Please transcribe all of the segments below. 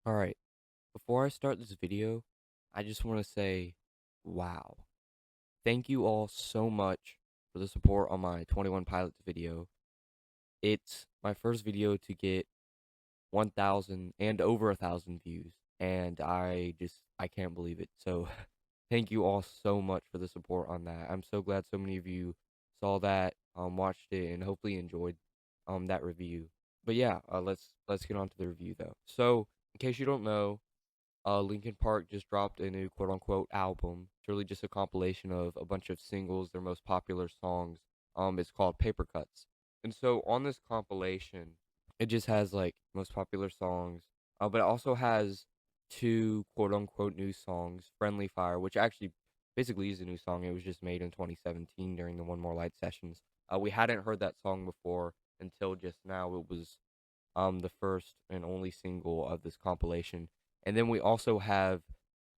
Alright, before I start this video, I just want to say, wow. Thank you all so much for the support on my 21 Pilots video. It's my first video to get 1,000 and over 1,000 views, and I can't believe it. So, thank you all so much for the support on that. I'm so glad so many of you saw that, watched it, and hopefully enjoyed that review. But yeah, let's get on to the review though. So, in case you don't know, Linkin Park just dropped a new quote unquote album. It's really just a compilation of a bunch of singles, their most popular songs. It's called Papercuts. And so on this compilation, it just has like most popular songs, but it also has two quote unquote new songs, Friendly Fire, which actually basically is a new song. It was just made in 2017 during the One More Light sessions. We hadn't heard that song before until just now. It was the first and only single of this compilation. And then we also have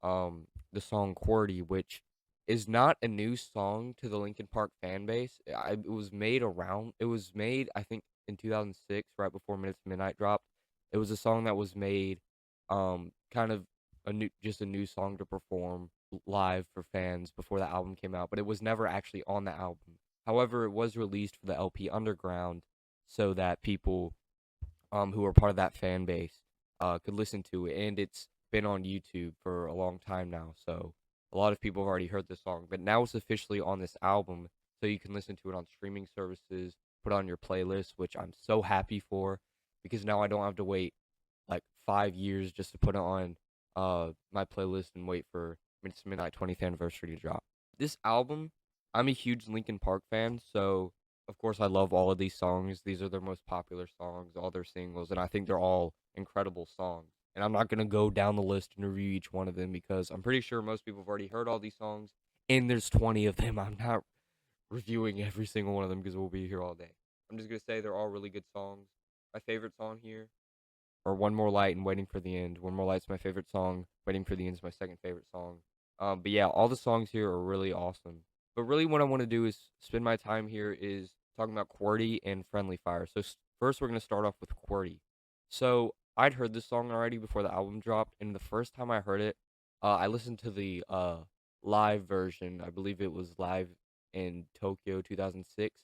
the song QWERTY, which is not a new song to the Linkin Park fan base. It was made, I think, in 2006, right before Minutes to Midnight dropped. It was a song that was made kind of just a new song to perform live for fans before the album came out, but it was never actually on the album. However, it was released for the LP Underground so that people who are part of that fan base could listen to it, and it's been on YouTube for a long time now. So a lot of people have already heard the song, but now it's officially on this album, so you can listen to it on streaming services, put it on your playlist, which I'm so happy for, because now I don't have to wait like 5 years just to put it on my playlist and wait for Minutes to Midnight 20th anniversary to drop. This album, I'm a huge Linkin Park fan, so of course I love all of these songs. These are their most popular songs, all their singles, and I think they're all incredible songs. And I'm not gonna go down the list and review each one of them because I'm pretty sure most people have already heard all these songs, and there's 20 of them. I'm not reviewing every single one of them because we'll be here all day. I'm just gonna say they're all really good songs. My favorite song here or One More Light and Waiting for the End. One More Light's my favorite song. Waiting for the End is my second favorite song. But yeah, all the songs here are really awesome. But really, what I want to do is spend my time here is talking about QWERTY and Friendly Fire. So first, we're gonna start off with QWERTY. So I'd heard this song already before the album dropped, and the first time I heard it, I listened to the live version. I believe it was live in Tokyo 2006.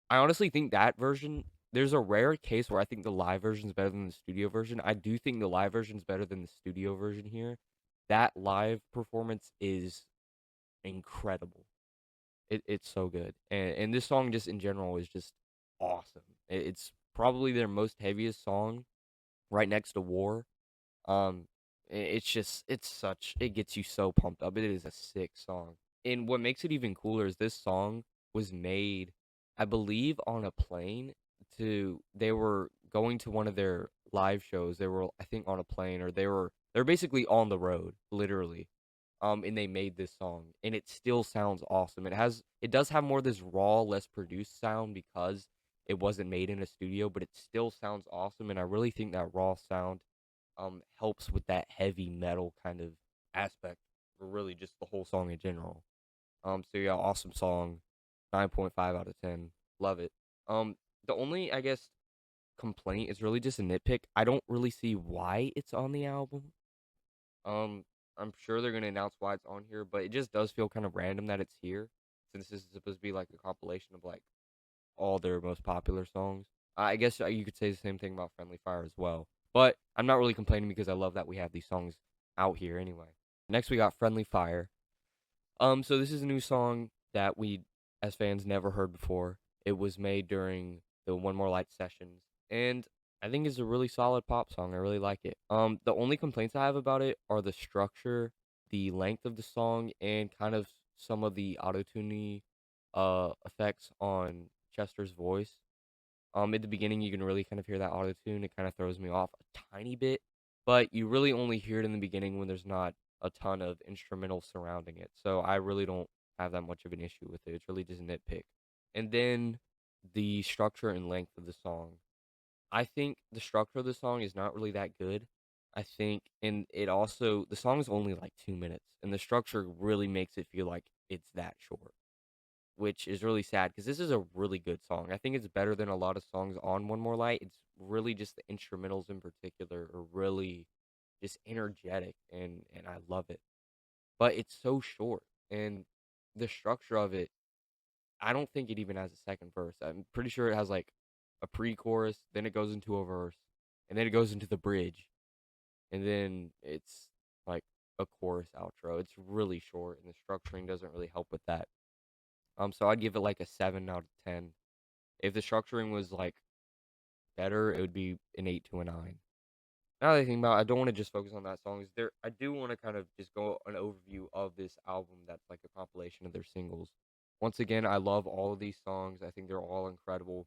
I honestly think that version there's a rare case where I think the live version is better than the studio version. I do think the live version is better than the studio version here. That live performance is incredible. It's so good. And this song just in general is just awesome. It's probably their most heaviest song right next to War. It gets you so pumped up. It is a sick song. And what makes it even cooler is this song was made, I believe, on a plane they were going to one of their live shows. They were, I think, on a plane or they're basically on the road, literally. And they made this song and it still sounds awesome. It does have more of this raw, less produced sound because it wasn't made in a studio, but it still sounds awesome. And I really think that raw sound helps with that heavy metal kind of aspect, or really just the whole song in general. So yeah, awesome song, 9.5 out of 10, love it. The only I guess complaint is really just a nitpick. I don't really see why it's on the album. Um, I'm sure they're gonna announce why it's on here, but it just does feel kind of random that it's here, since this is supposed to be like a compilation of like all their most popular songs. I guess you could say the same thing about Friendly Fire as well. But I'm not really complaining because I love that we have these songs out here anyway. Next we got Friendly Fire. So this is a new song that we as fans never heard before. It was made during the One More Light sessions, and I think it's a really solid pop song. I really like it. The only complaints I have about it are the structure, the length of the song, and kind of some of the autotune effects on Chester's voice. At the beginning, you can really kind of hear that auto tune. It kind of throws me off a tiny bit, but you really only hear it in the beginning when there's not a ton of instrumental surrounding it. So I really don't have that much of an issue with it. It's really just a nitpick. And then the structure and length of the song. I think the structure of the song is not really that good. I think, and it also, the song is only like 2 minutes, and the structure really makes it feel like it's that short, which is really sad because this is a really good song. I think it's better than a lot of songs on One More Light. It's really just the instrumentals in particular are really just energetic, and I love it. But it's so short, and the structure of it, I don't think it even has a second verse. I'm pretty sure it has like a pre-chorus, then it goes into a verse, and then it goes into the bridge, and then it's like a chorus outro. It's really short, and the structuring doesn't really help with that. So I'd give it like a 7 out of 10. If the structuring was like better, it would be an 8 to a 9. Now that I think about it, I don't want to just focus on that song. Is there? I do want to kind of just go an overview of this album that's like a compilation of their singles. Once again, I love all of these songs. I think they're all incredible.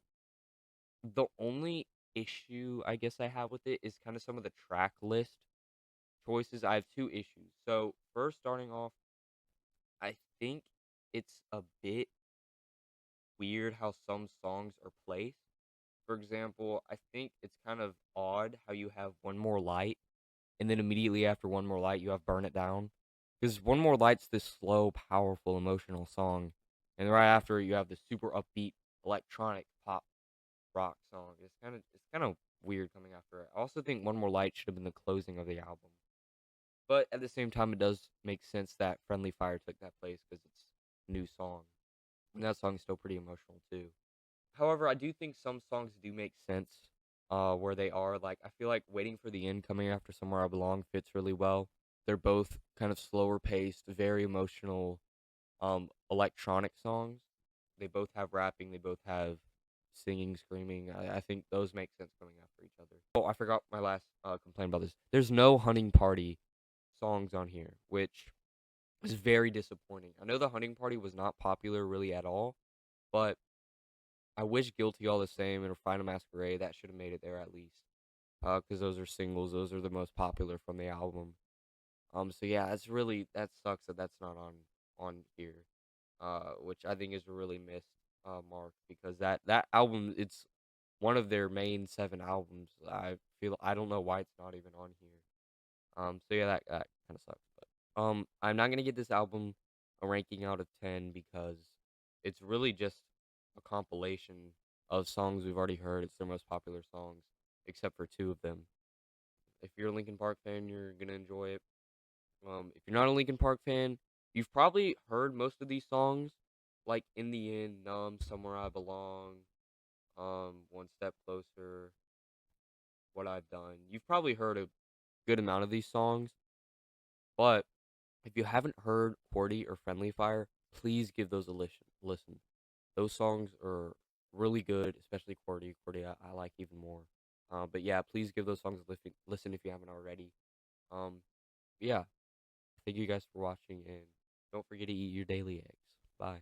The only issue I guess I have with it is kind of some of the track list choices. I have two issues. So first, starting off, I think it's a bit weird how some songs are placed. For example, I think it's kind of odd how you have One More Light, and then immediately after One More Light, you have Burn It Down. Because One More Light's this slow, powerful, emotional song, and right after it, you have this super upbeat electronic pop rock song. It's kind of weird coming after it. I also think One More Light should have been the closing of the album, but at the same time, it does make sense that Friendly Fire took that place because it's a new song, and that song's still pretty emotional too. However, I do think some songs do make sense where they are. Like, I feel like Waiting for the End coming after Somewhere I Belong fits really well. They're both kind of slower paced, very emotional electronic songs. They both have rapping, they both have singing, screaming. I think those make sense coming after each other. Oh, I forgot my last complaint about this. There's no Hunting Party songs on here, which is very disappointing. I know the Hunting Party was not popular really at all, but I wish Guilty All the Same and Final Masquerade that should have made it there at least. Because those are singles, those are the most popular from the album. So yeah, that sucks that that's not on here. Which I think is a really missed mark because that album, it's one of their main 7 albums. I don't know why it's not even on here. So yeah, that kind of sucks. But I'm not gonna give this album a ranking out of 10 because it's really just a compilation of songs we've already heard. It's their most popular songs, except for 2 of them. If you're a Linkin Park fan, you're gonna enjoy it. If you're not a Linkin Park fan, you've probably heard most of these songs, like In the End, Numb, Somewhere I Belong, One Step Closer, What I've Done. You've probably heard a good amount of these songs, but if you haven't heard QWERTY or Friendly Fire, please give those a listen. Those songs are really good, especially QWERTY. QWERTY I like even more. But yeah, please give those songs a listen if you haven't already. Um, yeah, thank you guys for watching, and don't forget to eat your daily eggs. Bye.